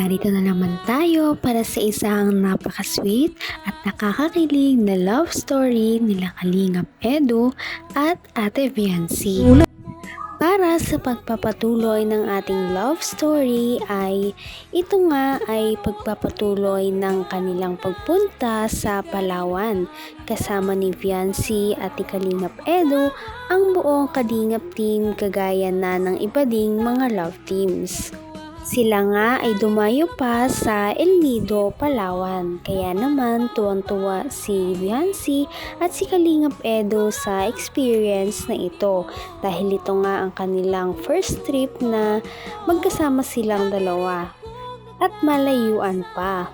Narito na naman tayo para sa isang napaka-sweet at nakakakilig na love story nila Kalingap Edu at Ate Viancy. Para sa pagpapatuloy ng ating love story ay ito nga ay pagpapatuloy ng kanilang pagpunta sa Palawan kasama ni Viancy at ni Kalingap Edu ang buong Kalingap team kagaya na ng iba ding mga love teams. Sila nga ay dumayo pa sa El Nido, Palawan. Kaya naman tuwang-tuwa si Viancy at si Kalingap Edu sa experience na ito dahil ito nga ang kanilang first trip na magkasama silang dalawa at malayuan pa.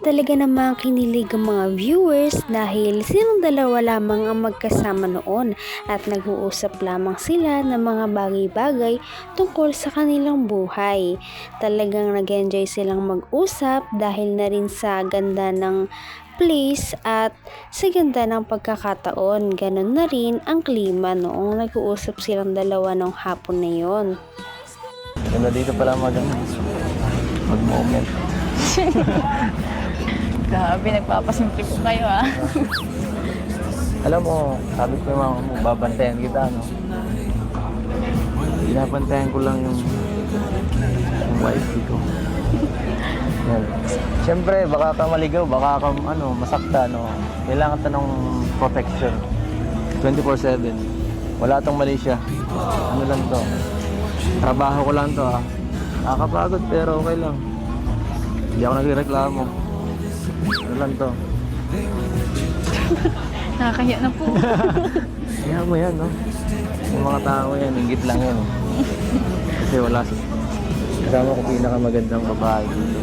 Talaga namang kinilig ang mga viewers dahil silang dalawa lamang ang magkasama noon at nag-uusap lamang sila ng mga bagay-bagay tungkol sa kanilang buhay. Talagang nag-enjoy silang mag-usap dahil na rin sa ganda ng place at sa ganda ng pagkakataon. Ganon na rin ang klima noong nag-uusap silang dalawa nung hapon na yon. Ganda dito pala mag-moment. Grabe, nagpapasimple po kayo ha. Alam mo, sabi ko yung mga babantayan kita, no? Binabantayan ko lang yung wife ko. Yan. Siyempre, baka ka maligaw, baka ka masakta, no? Kailangan ka ng protection. 24/7. Wala tong mali siya. Ano lang to? Trabaho ko lang to, ha? Nakakapagod, pero okay lang. Hindi ako nagreklamo. Ano lang to? Nakakahiya na po. Kaya mo yan, no? Yung mga tao yan, inggit lang yan. Kasi wala sa... Kasama ko pinakamagandang babae dito.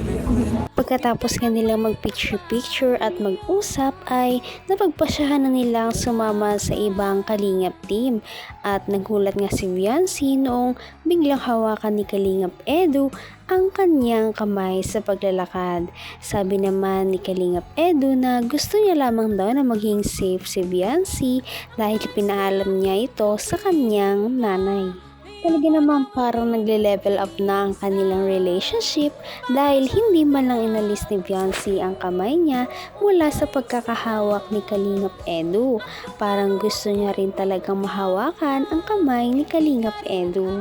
Pagkatapos nga nilang mag-picture-picture at mag-usap ay napagpasyahan na nilang sumama sa ibang Kalingap team at nagulat nga si Viancy noong biglang hawakan ni Kalingap Edu ang kanyang kamay sa paglalakad. Sabi naman ni Kalingap Edu na gusto niya lamang daw na maging safe si Viancy dahil pinaalam niya ito sa kanyang nanay. Talaga naman parang nagle-level up na ang kanilang relationship dahil hindi man lang inalis ni Viancy ang kamay niya mula sa pagkakahawak ni Kalingap Edu. Parang gusto niya rin talagang mahawakan ang kamay ni Kalingap Edu.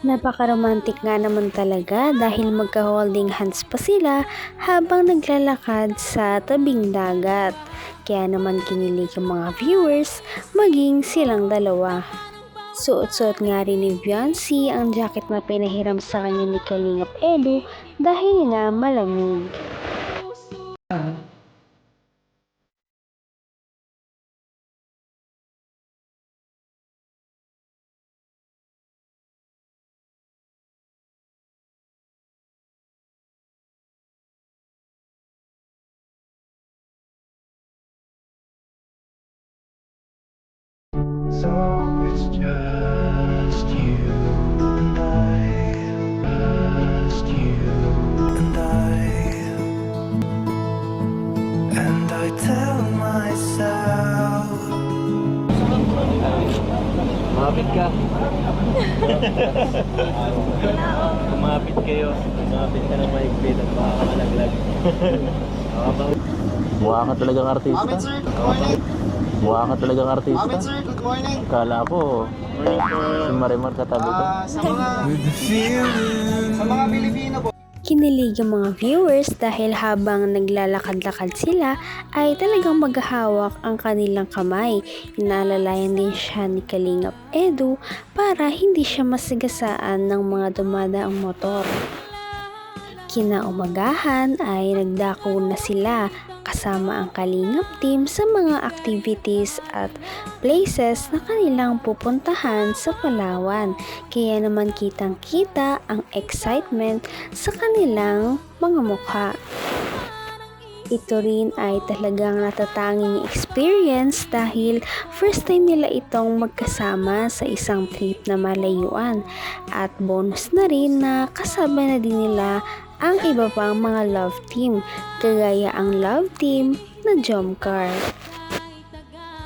Napaka-romantic nga naman talaga dahil magka-holding hands pa sila habang naglalakad sa tabing dagat. Kaya naman kinilig ang mga viewers maging silang dalawa. Suot-suot nga rin ni Viancy ang jacket na pinahiram sa kanya ni Kalingap Edu dahil nga malamig. So it's just you and I, just you and I tell myself. Kumapit ka. Kumapit kayo. Kumapit ka ng maigpit at baka ka malaglag. Mukha ka talagang artista. Amin sir, good morning. Mukha ka talagang artista. Amin sir, good morning. Kala ko, si Marimar katabi ko. Sa mga Pilipino po. Kinilig ang mga viewers dahil habang naglalakad-lakad sila ay talagang maghahawak ang kanilang kamay. Inaalalayan din siya ni Kalingap Edu para hindi siya masigasaan ng mga dumadaang motor. Kinaumagahan ay nagdako na sila kasama ang Kalingap team sa mga activities at places na kanilang pupuntahan sa Palawan. Kaya naman kitang-kita ang excitement sa kanilang mga mukha. Ito rin ay talagang natatanging experience dahil first time nila itong magkasama sa isang trip na malayuan at bonus na rin na kasama na din nila ang iba pang mga love team kagaya ang love team na Jomcar.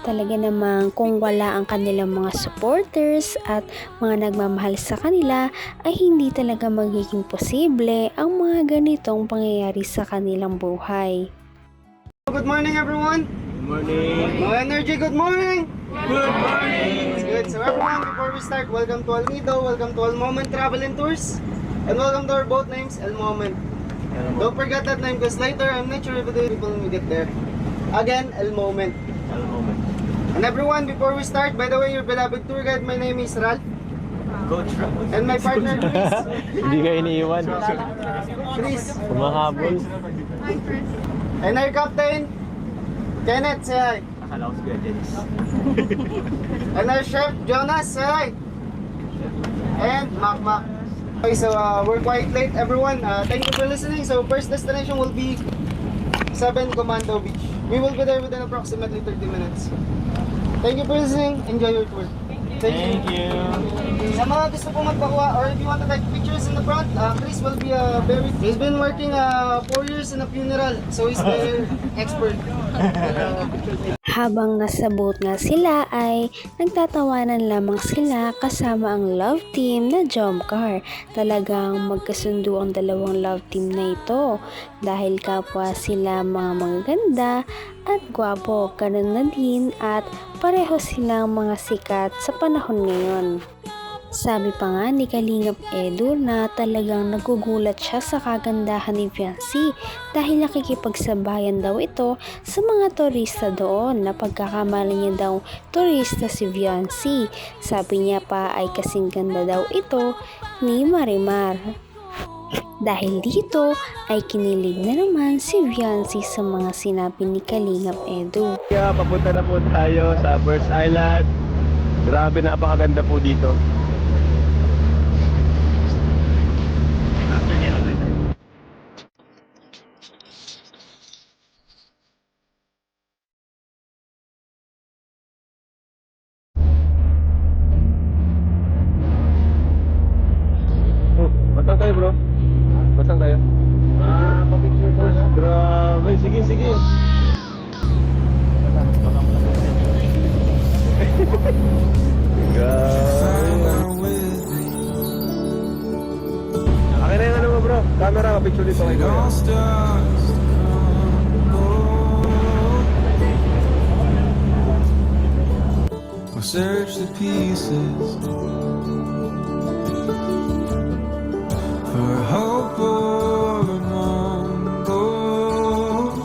Talaga namang kung wala ang kanilang mga supporters at mga nagmamahal sa kanila ay hindi talaga magiging posible ang mga ganitong pangyayari sa kanilang buhay. Good morning, everyone. Good morning. Mga energy, good morning. Good morning. Good. So everyone, before we start, welcome to Al Nido, welcome to Al Moment Travel and Tours, and welcome to our boat names, Al Moment. Don't forget that name because later I'm not sure if the people will get there. Again, Al Moment. And everyone, before we start, by the way, your beloved tour guide, my name is Ralph. Coach. And my partner, Chris. Hindi ka iniiwan. Chris. Kumahabol. And our captain, Kenneth, say hi. Akala ko si Kuya Dennis. And our chef, Jonas, say hi. And Mac. Okay, so we're quite late, everyone. Thank you for listening. So first destination will be 7 Commando Beach. We will be there within approximately 30 minutes. Thank you for listening. Enjoy your tour. Thank you. Sa mga gusto po magpakuha or if you want to take pictures in the front, Chris will be very... He's been working 4 years in a funeral, so he's very expert. Habang nasa boat nga sila ay nagtatawanan lamang sila kasama ang love team na Jomcar. Talagang magkasundo ang dalawang love team na ito dahil kapwa sila mga magaganda at gwapo. Ganun na din at pareho silang mga sikat sa panahon ngayon. Sabi pa nga ni Kalingap Edu na talagang nagugulat siya sa kagandahan ni Fiancé dahil nakikipagsabayan daw ito sa mga turista doon na pagkakamali niya daw turista si Fiancé. Sabi niya pa ay kasing ganda daw ito ni Marimar. Dahil dito ay kinilig na naman si Fiancé sa mga sinabi ni Kalingap Edu. Kaya papunta na po tayo sa First Island. Grabe, napakaganda po dito. Masang tayo, bro? Masang tayo? Papicture ko. Grabe, sige. Akin na yung ano mo, bro. Camera, papicture dito kayo. All stars will search the pieces for hope or among gold.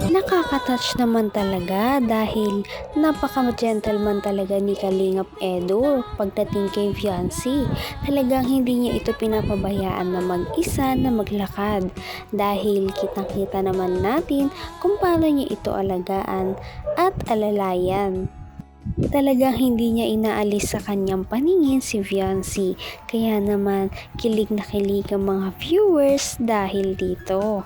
Nakaka-touch naman talaga dahil napaka-gentleman talaga ni Kalingap Edu pagdating kay Fiancé. Talagang hindi niya ito pinapabayaan na mag-isa na maglakad dahil kitang-kita naman natin kung paano niya ito alagaan at alalayan. Talagang hindi niya inaalis sa kanyang paningin si Fiancé, kaya naman kilig na kilig ang mga viewers dahil dito.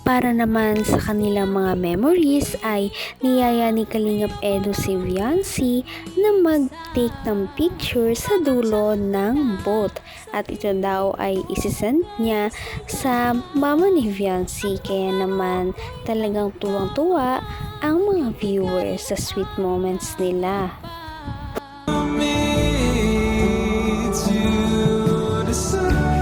Para naman sa kanilang mga memories ay niyaya ni Kalingap Edu si Fiancé na mag-take ng picture sa dulo ng boat at ito daw ay isisend niya sa mama ni Fiancé, kaya naman talagang tuwang-tuwa ang mga viewers sa sweet moments nila. Me to decide.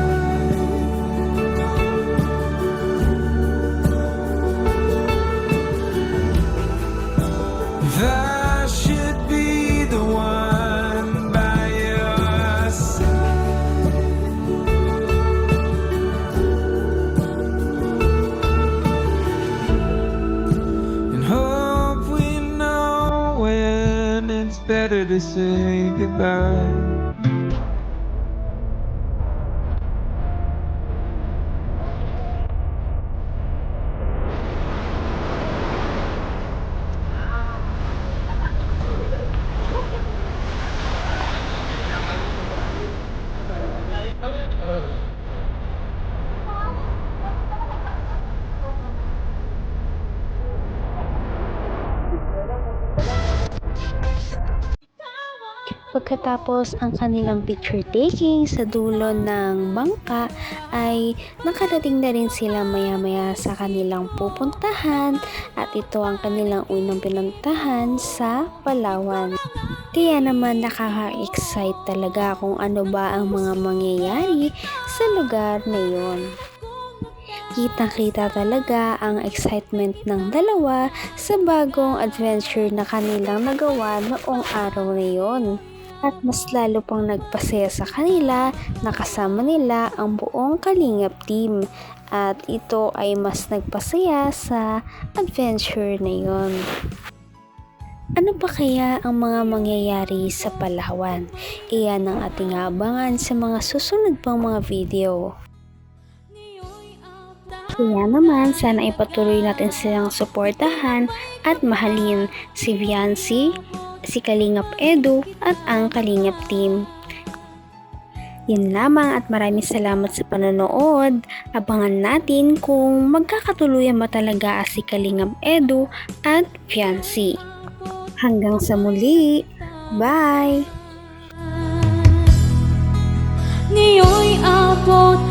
I should be the one by your side. And hope we know when it's better to say goodbye. pagkatapos ang kanilang picture taking sa dulo ng bangka ay nakarating na rin sila maya-maya sa kanilang pupuntahan at ito ang kanilang unang pinuntahan sa Palawan. Kaya naman nakaka-excite talaga kung ano ba ang mga mangyayari sa lugar na yon. Kitang-kita talaga ang excitement ng dalawa sa bagong adventure na kanilang nagawa noong araw na yon. At mas lalo pang nagpasaya sa kanila na kasama nila ang buong Kalingap team. At ito ay mas nagpasaya sa adventure na yon. Ano pa kaya ang mga mangyayari sa Palawan? Iyan ang ating abangan sa mga susunod pang mga video. Kaya naman, sana ipatuloy natin silang suportahan at mahalin si Viancy, si Kalingap Edu at ang Kalingap team. Yun lamang at maraming salamat sa panonood. Abangan natin kung magkakatuluyan ba talaga si Kalingap Edu at Viancy. Hanggang sa muli. Bye! Ngayon'y abot